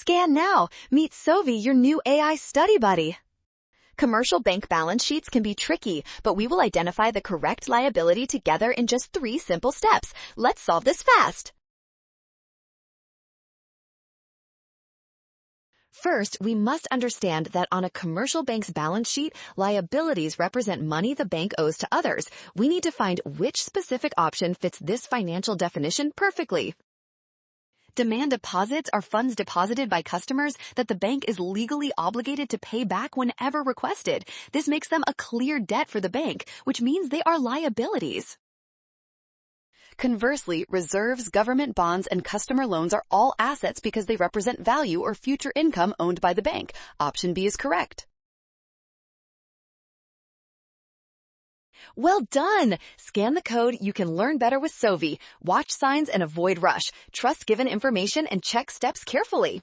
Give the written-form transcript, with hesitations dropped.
Scan now. Meet Sovi, your new AI study buddy. Commercial bank balance sheets can be tricky, but we will identify the correct liability together in just 3 simple steps. Let's solve this fast. First, we must understand that on a commercial bank's balance sheet, liabilities represent money the bank owes to others. We need to find which specific option fits this financial definition perfectly. Demand deposits are funds deposited by customers that the bank is legally obligated to pay back whenever requested. This makes them a clear debt for the bank, which means they are liabilities. Conversely, reserves, government bonds, and customer loans are all assets because they represent value or future income owned by the bank. Option B is correct. Well done! Scan the code. You can learn better with Sovi. Watch signs and avoid rush. Trust given information and check steps carefully.